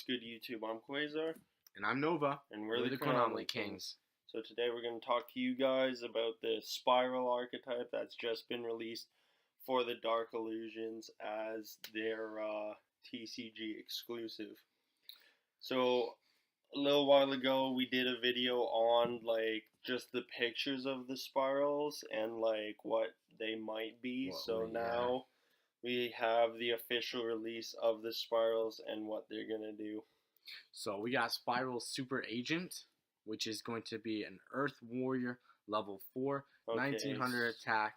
good, YouTube? I'm Quasar. And I'm Nova. And we're the Chronomaly Kings. Kings. So today we're going to talk to you guys about the SPYRAL archetype that's just been released for the Dark Illusions as their TCG exclusive. So a little while ago we did a video on just the pictures of the spirals and what they might be. Now we have the official release of the spirals and what they're going to do. So we got SPYRAL Super Agent, which is going to be an Earth Warrior level 4, 1900 attack,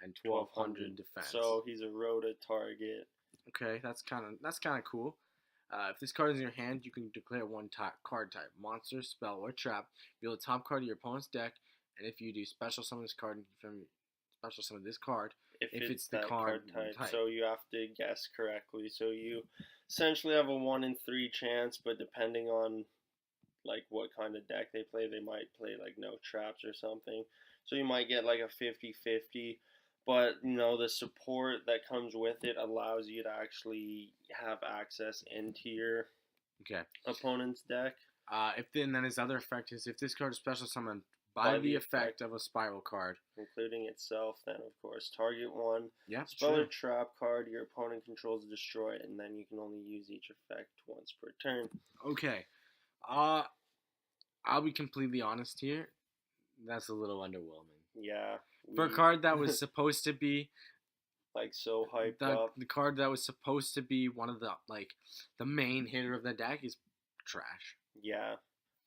and 1200 defense. So he's a rota target. Okay, that's kind of cool. If this card is in your hand, you can declare one card type: monster, spell, or trap. Reveal the top card of your opponent's deck, and if you do, special summon this card. Special summon this card if it's the card type. So you have to guess correctly. So you essentially have a 1 in 3 chance, but depending on what kind of deck they play, they might play no traps or something. So you might get a 50-50. But the support that comes with it allows you to actually have access into your opponent's deck. Then his other effect is if this card is special summoned by the effect of a SPYRAL card, including itself, then of course target one spell or trap card your opponent controls destroy it, and then you can only use each effect once per turn. Okay, I'll be completely honest here. That's a little underwhelming. Yeah, for a card that was supposed to be so hyped up. The card that was supposed to be one of the main hitter of the deck is trash. Yeah.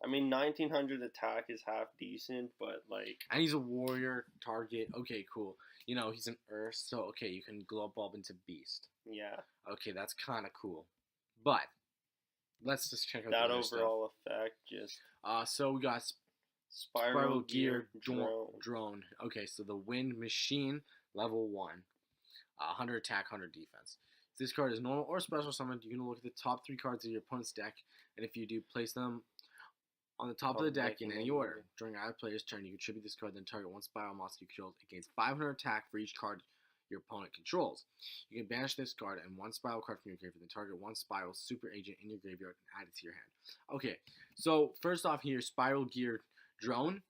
I mean, 1900 attack is half decent, but and he's a warrior target. Okay, cool. He's an Earth, so okay, you can glow bulb into Beast. Yeah. Okay, that's kind of cool. But let's just check out that overall effect. So we got SPYRAL Gear Drone. Okay, so the Wind Machine, level 1. 100 attack, 100 defense. If this card is normal or special summoned, you can look at the top 3 cards of your opponent's deck, and if you do, place them on the top of the deck in any order. During either player's turn, you contribute this card, then target one SPYRAL monster you control. It gains 500 attack for each card your opponent controls. You can banish this card and one SPYRAL card from your graveyard, then target one SPYRAL Super Agent in your graveyard and add it to your hand. Okay, so first off here, SPYRAL Gear Drone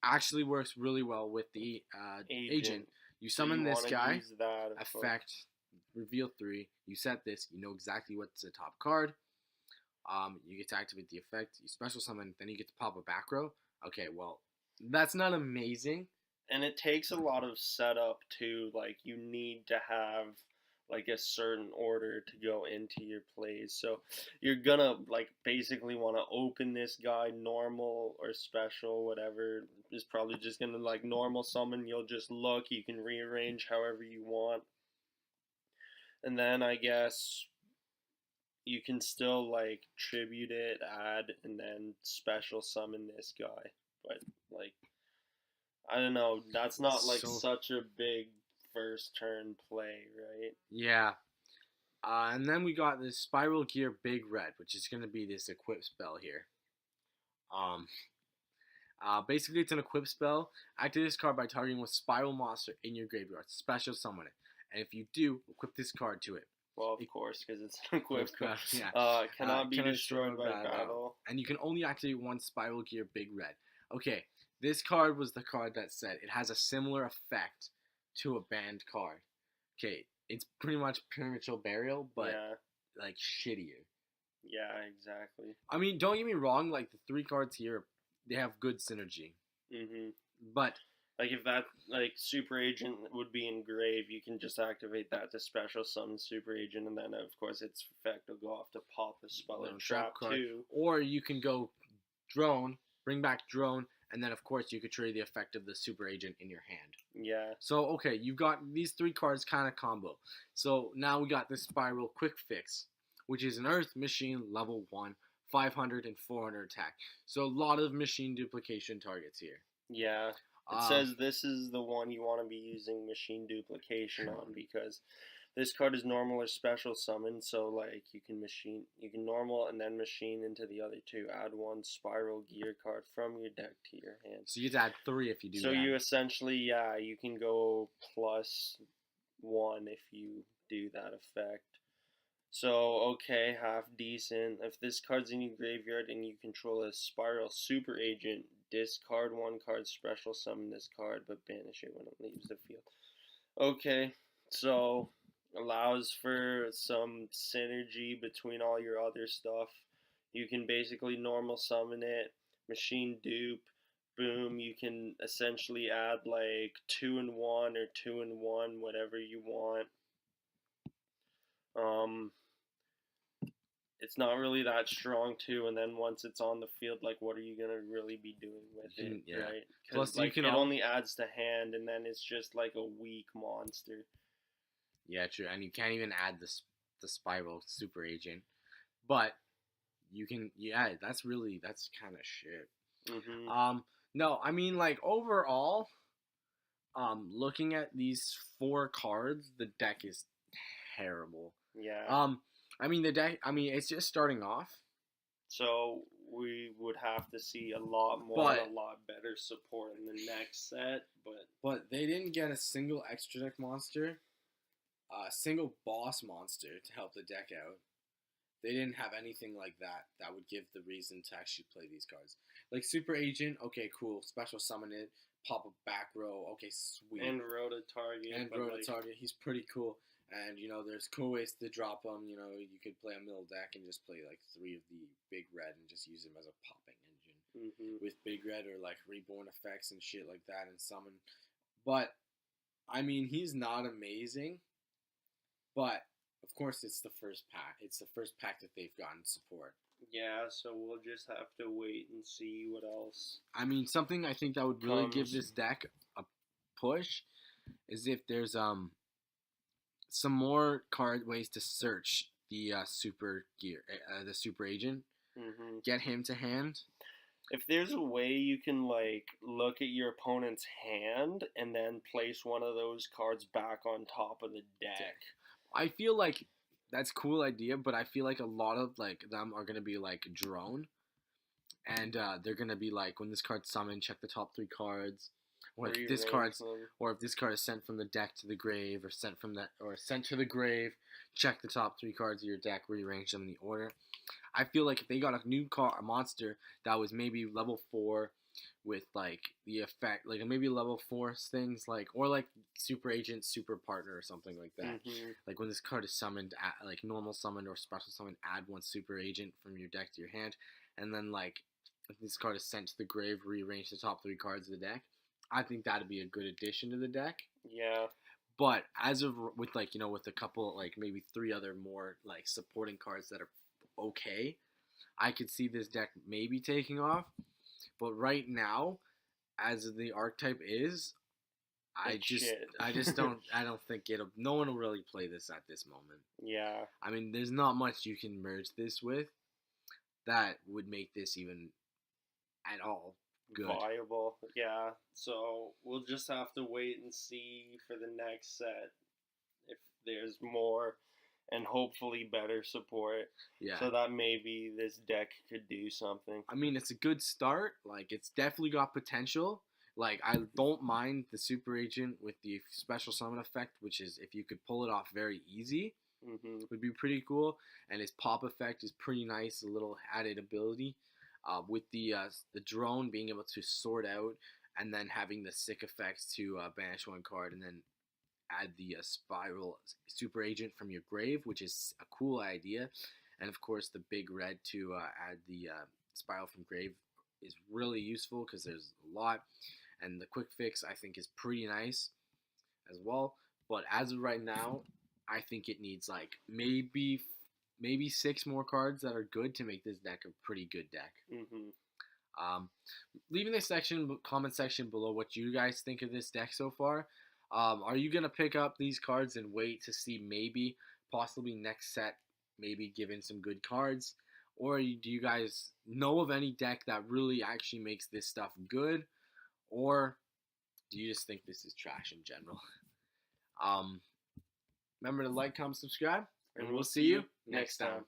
actually works really well with the agent. You summon this guy, effect, reveal 3, you set this, you know exactly what's the top card. You get to activate the effect, you special summon, then you get to pop a back row. Okay, well, that's not amazing. And it takes a lot of setup too. You need to have a certain order to go into your plays. So you're gonna basically want to open this guy normal or special, whatever is probably just gonna normal summon. You'll just look, you can rearrange however you want. And then I guess you can still tribute it, add, and then special summon this guy. But I don't know, that's not such a big first turn play, right? Yeah. And then we got this SPYRAL Gear Big Red, which is going to be this equip spell here. Basically it's an equip spell. Activate this card by targeting one SPYRAL monster in your graveyard. Special summon it. And if you do, equip this card to it. Well, of course, because it's an equipped card. Yeah. Cannot be destroyed by battle. And you can only activate one SPYRAL Gear Big Red. Okay, this card was the card that said it has a similar effect to a banned card. Okay, it's pretty much Premature Burial, but shittier. Yeah, exactly. I mean, don't get me wrong, the 3 cards here, they have good synergy. Mm-hmm. But if that Super Agent would be in grave, you can just activate that to special summon Super Agent, and then of course its effect will go off to pop a spell and trap too. Or you can go Drone, bring back Drone, and then of course you could trade the effect of the Super Agent in your hand. Yeah. So okay, you've got these 3 cards kind of combo. So now we got this SPYRAL Quick Fix, which is an Earth Machine level 1, 500 and 400 attack. So a lot of machine duplication targets here. Yeah. It says this is the one you want to be using machine duplication on, because this card is normal or special summon, so you can normal and then machine into the other 2. Add one SPYRAL Gear card from your deck to your hand. So you have to add 3 if you do that. So you essentially, you can go +1 if you do that effect. So, okay, half decent. If this card's in your graveyard and you control a Spiral Super Agent, discard one card, special summon this card, but banish it when it leaves the field. Okay, so allows for some synergy between all your other stuff. You can basically normal summon it, machine dupe, boom. You can essentially add like 2-1 or 2-1, whatever you want. Um, it's not really that strong too, and then once it's on the field, like what are you gonna really be doing with it, Yeah. right? Plus, Because like you can it only adds to hand, and then it's just like a weak monster. Yeah, true. And you can't even add the Spiral Super Agent, but you can. Yeah, that's kind of shit. No, I mean like overall, looking at these 4 cards, the deck is terrible. Yeah. I mean the deck. I mean it's just starting off. So we would have to see a lot more and a lot better support in the next set, but they didn't get a single extra deck monster, a single boss monster to help the deck out. They didn't have anything like that would give the reason to actually play these cards. Like Super Agent, okay, cool. Special summon it, pop a back row, okay, sweet. And Rota Target. He's pretty cool. And, there's cool ways to drop him. You could play a middle deck and just play, like, 3 of the big red and just use him as a popping engine. With big red or, like, reborn effects and shit like that and summon. But, I mean, he's not amazing. But, of course, it's the first pack. It's the first pack that they've gotten support. Yeah, so we'll just have to wait and see what else. I mean, something I think that would really give this deck a push is if there's some more card ways to search the super gear, the Super Agent. Get him to hand. If there's a way you can like look at your opponent's hand and then place one of those cards back on top of the deck. I feel like that's a cool idea, but I feel like a lot of like them are gonna be like drone, and they're gonna be like when this card's summoned, check the top 3 cards, or if this card is sent from the deck to the grave, or sent to the grave, check the top 3 cards of your deck, rearrange them in the order. I feel like if they got a new a monster that was maybe level 4 with like the effect, like maybe level 4 things, like or like Super Agent, Super Partner, or something like that. Like when this card is summoned, like normal summoned or special summoned, add 1 Super Agent from your deck to your hand, and then like if this card is sent to the grave, rearrange the top 3 cards of the deck. I think that'd be a good addition to the deck. Yeah. But as of with like with a couple like maybe 3 other more like supporting cards that are okay, I could see this deck maybe taking off. But right now, as the archetype is, I don't think no one will really play this at this moment. Yeah. I mean, there's not much you can merge this with that would make this even at all good. Viable. Yeah. So we'll just have to wait and see for the next set if there's more and hopefully better support. Yeah. So that maybe this deck could do something. I mean, it's a good start. Like, it's definitely got potential. Like, I don't mind the Super Agent with the special summon effect, which is, if you could pull it off very easy, would be pretty cool. And his pop effect is pretty nice, a little added ability. With the drone being able to sort out and then having the sick effects to banish 1 card and then add the Spiral Super Agent from your grave, which is a cool idea. And of course the big red to add the Spiral from grave is really useful because there's a lot. And the quick fix I think is pretty nice as well. But as of right now, I think it needs like maybe 6 more cards that are good to make this deck a pretty good deck. Leave in the comment section below what you guys think of this deck so far. Are you gonna pick up these cards and wait to see possibly next set, maybe give in some good cards, or do you guys know of any deck that really actually makes this stuff good, or do you just think this is trash in general? Remember to like, comment, subscribe, and we'll see you next time.